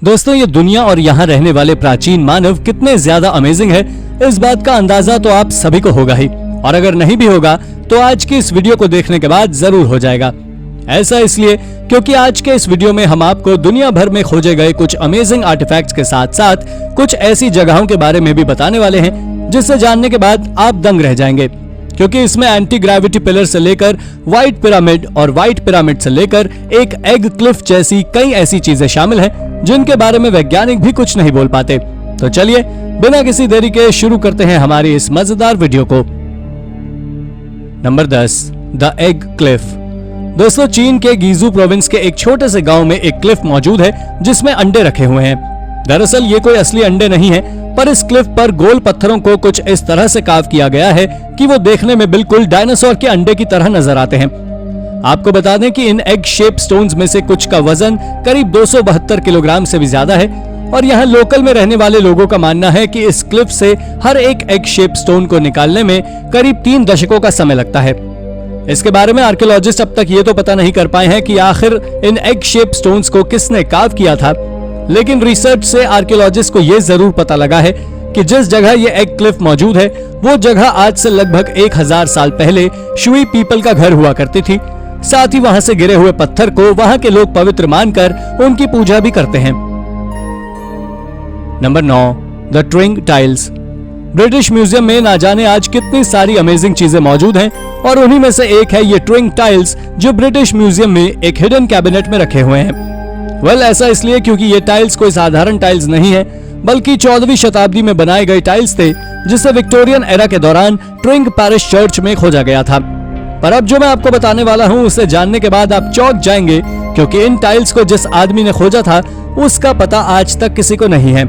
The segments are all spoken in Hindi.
दोस्तों, ये दुनिया और यहाँ रहने वाले प्राचीन मानव कितने ज्यादा अमेजिंग है, इस बात का अंदाजा तो आप सभी को होगा ही, और अगर नहीं भी होगा तो आज की इस वीडियो को देखने के बाद जरूर हो जाएगा। ऐसा इसलिए क्योंकि आज के इस वीडियो में हम आपको दुनिया भर में खोजे गए कुछ अमेजिंग आर्टिफैक्ट्स के साथ साथ कुछ ऐसी जगहों के बारे में भी बताने वाले हैं जिसे जानने के बाद आप दंग रह जाएंगे, क्योंकि इसमें एंटी ग्रेविटी पिलर से लेकर व्हाइट पिरामिड और व्हाइट पिरामिड से लेकर एक एग क्लिफ जैसी कई ऐसी चीजें शामिल हैं जिनके बारे में वैज्ञानिक भी कुछ नहीं बोल पाते। तो चलिए बिना किसी देरी के शुरू करते हैं हमारी इस मजेदार वीडियो को। Number 10, the egg Cliff. दोस्तों, चीन के गीजू प्रोविंस के एक छोटे से गांव में एक क्लिफ मौजूद है जिसमें अंडे रखे हुए हैं। दरअसल ये कोई असली अंडे नहीं है, पर इस क्लिफ पर गोल पत्थरों को कुछ इस तरह से कार्व किया गया है कि वो देखने में बिल्कुल डायनासोर के अंडे की तरह नजर आते हैं। आपको बता दें कि इन एग शेप स्टोन्स में से कुछ का वजन करीब 272 किलोग्राम से भी ज्यादा है, और यहाँ लोकल में रहने वाले लोगों का मानना है कि इस क्लिफ से हर एक एग शेप स्टोन को निकालने में करीब 3 दशकों का समय लगता है। इसके बारे में आर्कियोलॉजिस्ट अब तक ये तो पता नहीं कर पाए हैं कि आखिर इन एग शेप स्टोन्स को किसने कार्व किया था, लेकिन रिसर्च से आर्कियोलॉजिस्ट को ये जरूर पता लगा है कि जिस जगह ये एग क्लिफ मौजूद है वो जगह आज से लगभग 1000 साल पहले शुई पीपल का घर हुआ करती थी। साथ ही वहां से गिरे हुए पत्थर को वहां के लोग पवित्र मानकर उनकी पूजा भी करते हैं। Number 9, the twin tiles. British Museum में ना जाने आज कितनी सारी अमेजिंग चीजें मौजूद हैं, और उन्हीं में से एक है ये ट्विंग टाइल्स जो ब्रिटिश म्यूजियम में एक हिडन कैबिनेट में रखे हुए हैं। ऐसा इसलिए क्योंकि ये टाइल्स कोई साधारण टाइल्स नहीं है, बल्कि 14वीं शताब्दी में बनाए गए टाइल्स थे जिसे विक्टोरियन एरा के दौरान ट्विंग पैरिश चर्च में खोजा गया था। पर अब जो मैं आपको बताने वाला हूँ उसे जानने के बाद आप चौंक जाएंगे, क्योंकि इन टाइल्स को जिस आदमी ने खोजा था उसका पता आज तक किसी को नहीं है।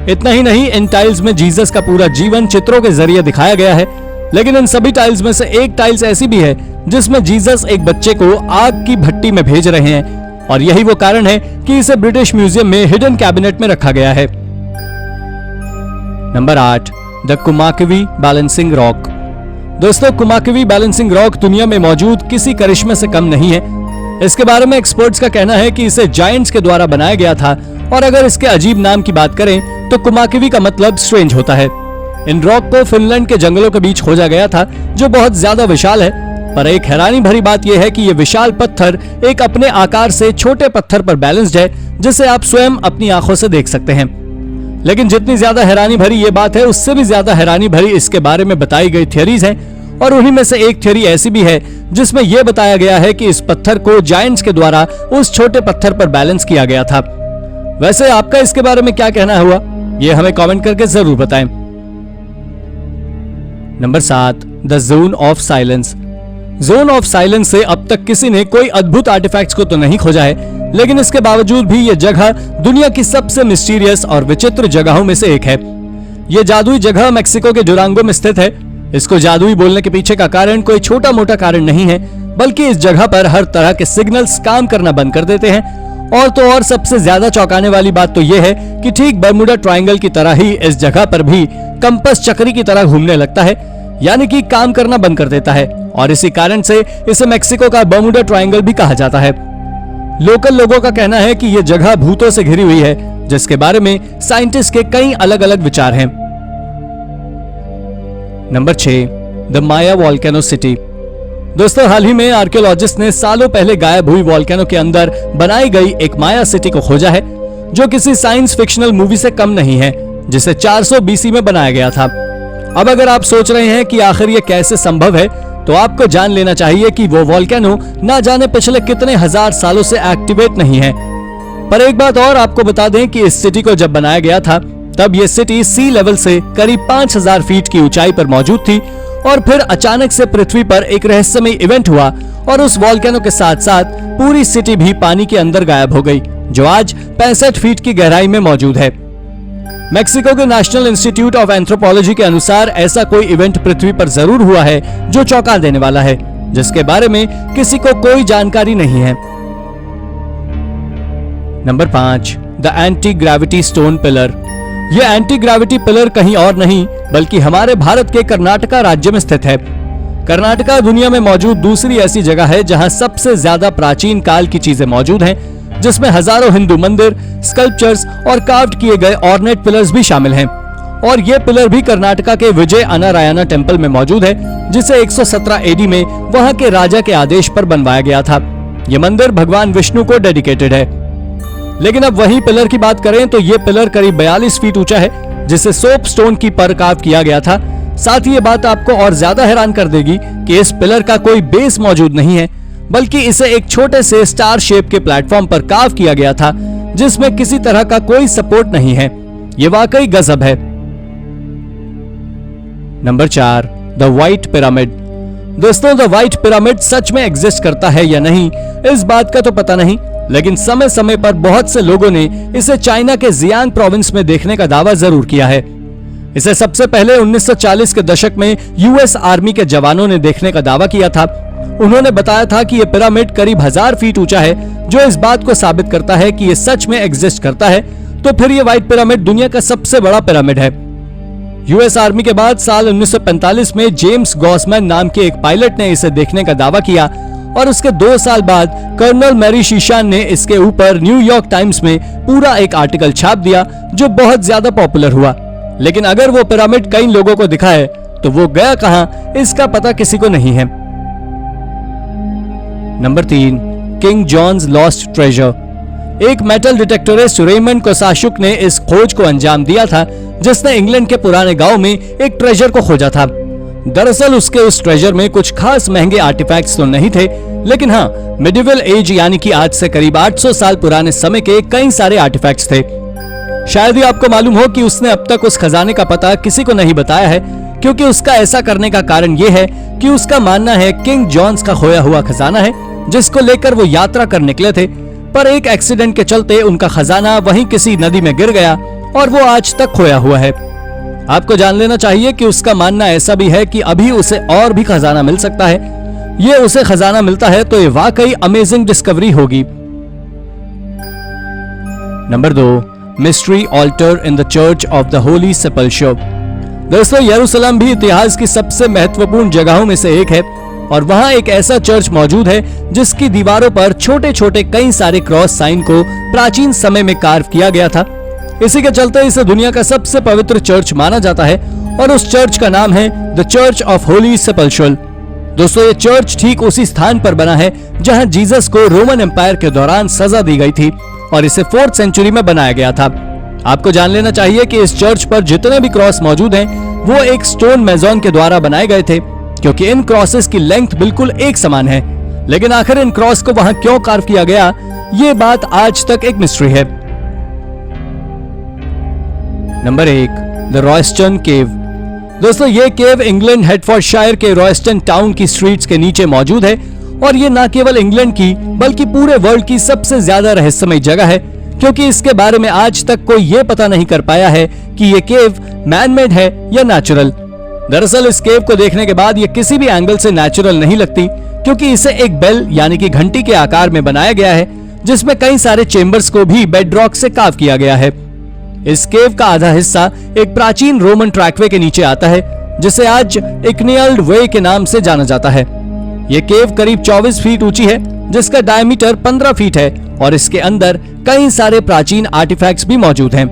इतना ही नहीं, इन टाइल्स में जीसस का पूरा जीवन चित्रों के जरिए दिखाया गया है, लेकिन इन सभी टाइल्स में से एक टाइल्स ऐसी भी है जिसमें जीसस एक बच्चे को आग की भट्टी में भेज रहे हैं, और यही वो कारण है कि इसे ब्रिटिश म्यूजियम में हिडन कैबिनेट में रखा गया है। Number 8, the Kummakivi balancing rock. दोस्तों, कुमाकवी बैलेंसिंग रॉक दुनिया में मौजूद किसी करिश्मे से कम नहीं है। इसके बारे में एक्सपर्ट्स का कहना है कि इसे जायंट्स के द्वारा बनाया गया था, और अगर इसके अजीब नाम की बात करें तो कुमाकवी का मतलब स्ट्रेंज होता है। इन रॉक को फिनलैंड के जंगलों के बीच खोजा गया था जो बहुत ज्यादा विशाल है, पर एक हैरानी भरी बात यह है कि यह विशाल पत्थर एक अपने आकार से छोटे पत्थर पर बैलेंस्ड है जिसे आप स्वयं अपनी आंखों से देख सकते हैं। लेकिन जितनी ज्यादा हैरानी भरी ये बात है, उससे भी ज्यादा हैरानी भरी इसके बारे में बताई गई थियरीज हैं, और उन्हीं में से एक थियरी ऐसी भी है जिसमें यह बताया गया है कि इस पत्थर को जायंट्स के द्वारा उस छोटे पत्थर पर बैलेंस किया गया था। वैसे आपका इसके बारे में क्या कहना हुआ, ये हमें कमेंट करके जरूर बताएं। Number 7, the zone of silence. Zone of silence से अब तक किसी ने कोई अद्भुत आर्टिफैक्ट्स को तो नहीं खोजा है, लेकिन इसके बावजूद भी यह जगह दुनिया की सबसे मिस्टीरियस और विचित्र जगहों में से एक है। यह जादुई जगह मेक्सिको के डुरांगो में स्थित है। इसको जादुई बोलने के पीछे का कारण कोई छोटा मोटा कारण नहीं है, बल्कि इस जगह पर हर तरह के सिग्नल्स काम करना बंद कर देते हैं। और तो और सबसे ज्यादा चौंकाने वाली बात तो यह है कि ठीक बर्मुडा ट्रायंगल की तरह ही इस जगह पर भी कंपास चक्री की तरह घूमने लगता है, यानी कि काम करना बंद कर देता है, और इसी कारण से इसे मेक्सिको का बर्मुडा ट्रायंगल भी कहा जाता है। लोकल लोगों का कहना है कि यह जगह भूतों से घिरी हुई है, जिसके बारे में साइंटिस्ट के कई अलग अलग विचार हैं। Number 6, the Maya volcano city. दोस्तों, हाल ही में आर्कियोलॉजिस्ट ने सालों पहले गायब हुई वोल्केनो के अंदर बनाई गई एक माया सिटी को खोजा है, जो किसी साइंस फिक्शनल मूवी से कम नहीं है, जिसे 400 BC में बनाया गया था। अब अगर आप सोच रहे हैं कि आखिर ये कैसे संभव है, तो आपको जान लेना चाहिए कि वो वोल्केनो ना जाने पिछले कितने हजार सालों से एक्टिवेट नहीं है। पर एक बात और आपको बता दें कि इस सिटी को जब बनाया गया था तब ये सिटी सी लेवल से करीब 5000 फीट की ऊंचाई पर मौजूद थी, और फिर अचानक से पृथ्वी पर एक रहस्यमय इवेंट हुआ और उस वोल्केनो के साथ साथ पूरी सिटी भी पानी के अंदर गायब हो गई, जो आज 65 फीट की गहराई में मौजूद है। मेक्सिको के नेशनल इंस्टीट्यूट ऑफ एंथ्रोपोलॉजी के अनुसार ऐसा कोई इवेंट पृथ्वी पर जरूर हुआ है जो चौंका देने वाला है, जिसके बारे में किसी को कोई जानकारी नहीं है। Number 5, the anti gravity stone pillar. यह एंटी ग्रेविटी पिलर कहीं और नहीं बल्कि हमारे भारत के कर्नाटका राज्य में स्थित है। कर्नाटका दुनिया में मौजूद दूसरी ऐसी जगह है जहां सबसे ज्यादा प्राचीन काल की चीजें मौजूद हैं, जिसमें हजारों हिंदू मंदिर, स्कल्पचर्स और कार्व्ड किए गए ऑर्नेट पिलर्स भी शामिल हैं। और ये पिलर भी कर्नाटका के विजय अनारायणा टेम्पल में मौजूद है, जिसे 117 एडी में वहां के राजा के आदेश पर बनवाया गया था। ये मंदिर भगवान विष्णु को डेडिकेटेड है। लेकिन अब वही पिलर की बात करें तो ये पिलर करीब 42 फीट ऊंचा है, जिसे सोप स्टोन की पर कार्व किया गया था। साथ ही ये बात आपको और ज्यादा हैरान कर देगी कि इस पिलर का कोई बेस मौजूद नहीं है, बल्कि इसे एक छोटे से स्टार शेप के प्लेटफॉर्म पर कार्व किया गया था, जिसमें किसी तरह का कोई सपोर्ट नहीं है। ये वाकई गजब है। Number 4, the white pyramid. दोस्तों, द व्हाइट पिरामिड सच में एग्जिस्ट करता है या नहीं, इस बात का तो पता नहीं, लेकिन समय समय पर बहुत से लोगों ने इसे चाइना के जियांग प्रोविंस में देखने का दावा जरूर किया है। इसे सबसे पहले 1940 के दशक में यूएस आर्मी के जवानों ने देखने का दावा किया था। उन्होंने बताया था कि यह पिरामिड करीब 1000 फीट ऊंचा है, जो इस बात को साबित करता है कि यह सच में एग्जिस्ट करता है। तो फिर यह व्हाइट पिरामिड दुनिया का सबसे बड़ा पिरामिड है। यूएस आर्मी के बाद साल 1945 में जेम्स गॉसमैन नाम के एक पायलट ने इसे देखने का दावा किया और उसके 2 साल बाद कर्नल मैरी शीशान ने इसके ऊपर न्यूयॉर्क टाइम्स में पूरा एक आर्टिकल छाप दिया, जो बहुत ज्यादा पॉपुलर हुआ। लेकिन अगर वो पिरामिड कई लोगों को दिखा है तो वो गया कहां, इसका पता किसी को नहीं है। Number 3, King John's lost treasure. एक मेटल डिटेक्टरिस्ट रेमंड कोसाशुक ने इस खोज को अंजाम दिया था, जिसने इंग्लैंड के पुराने गांव में एक ट्रेजर को खोजा था। दरअसल उसके उस ट्रेजर में कुछ खास महंगे आर्टिफैक्ट्स तो नहीं थे, लेकिन हाँ, मिडिवल एज यानी कि आज से करीब 800 साल पुराने समय के कई सारे आर्टिफैक्ट्स थे। शायद ही आपको मालूम हो कि उसने अब तक उस खजाने का पता किसी को नहीं बताया है, क्योंकि उसका ऐसा करने का कारण यह है कि उसका मानना है किंग जॉन्स का खोया हुआ खजाना है, जिसको लेकर वो यात्रा कर निकले थे, पर एक एक्सीडेंट के चलते उनका खजाना वहीं किसी नदी में गिर गया और वो आज तक खोया हुआ है। आपको जान लेना चाहिए कि उसका मानना ऐसा भी है कि अभी उसे और भी खजाना मिल सकता है। ये उसे खजाना मिलता है तो ये वाकई अमेजिंग डिस्कवरी होगी। Number 2, mystery altar in the church of the holy sepulchre. दोस्तों, यरूशलेम भी इतिहास की सबसे महत्वपूर्ण जगहों में से एक है और वहां एक ऐसा चर्च मौजूद है जिसकी दीवारों पर छोटे छोटे कई सारे क्रॉस साइन को प्राचीन समय में कार्व किया गया था। इसी के चलते इसे दुनिया का सबसे पवित्र चर्च माना जाता है और उस चर्च का नाम है the church of Holi sepulchre. दोस्तों, ये चर्च ठीक उसी स्थान पर बना है जहां जीसस को रोमन एम्पायर के दौरान सजा दी गई थी और इसे 4th सेंचुरी में बनाया गया था। आपको जान लेना चाहिए कि इस चर्च पर जितने भी क्रॉस मौजूद हैं, वो एक स्टोन मेजोन के द्वारा बनाए गए थे, क्योंकि इन क्रॉसेस की लेंथ बिल्कुल एक समान है। लेकिन आखिर इन क्रॉस को वहां क्यों कार्व किया गया, ये बात आज तक एक मिस्ट्री है। नंबर 1, द रॉयस्टन केव। दोस्तों, ये केव इंग्लैंड हेडफोर्डशायर के रॉयस्टन टाउन की स्ट्रीट्स के नीचे मौजूद है और ये न केवल इंग्लैंड की बल्कि पूरे वर्ल्ड की सबसे ज्यादा रहस्यमय जगह है, क्योंकि इसके बारे में आज तक कोई ये पता नहीं कर पाया है कि ये केव मैनमेड है या नेचुरल। दरअसल इस केव को देखने के बाद ये किसी भी एंगल से नेचुरल नहीं लगती, क्योंकि इसे एक बेल यानी कि घंटी के आकार में बनाया गया है, जिसमें कई सारे चेम्बर्स को भी बेडरॉक से कार्व किया गया है। इस केव का आधा हिस्सा एक प्राचीन रोमन ट्रैकवे के नीचे आता है, जिसे आज इग्नियल्ड वे के नाम से जाना जाता है। यह केव करीब 24 फीट ऊंची है, जिसका डायमीटर 15 फीट है और इसके अंदर कई सारे प्राचीन आर्टिफैक्ट्स भी मौजूद हैं।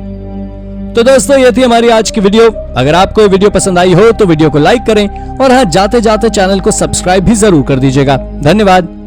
तो दोस्तों, ये थी हमारी आज की वीडियो। अगर आपको ये वीडियो पसंद आई हो तो वीडियो को लाइक करें और हाँ, जाते जाते चैनल को सब्सक्राइब भी जरूर कर दीजिएगा। धन्यवाद।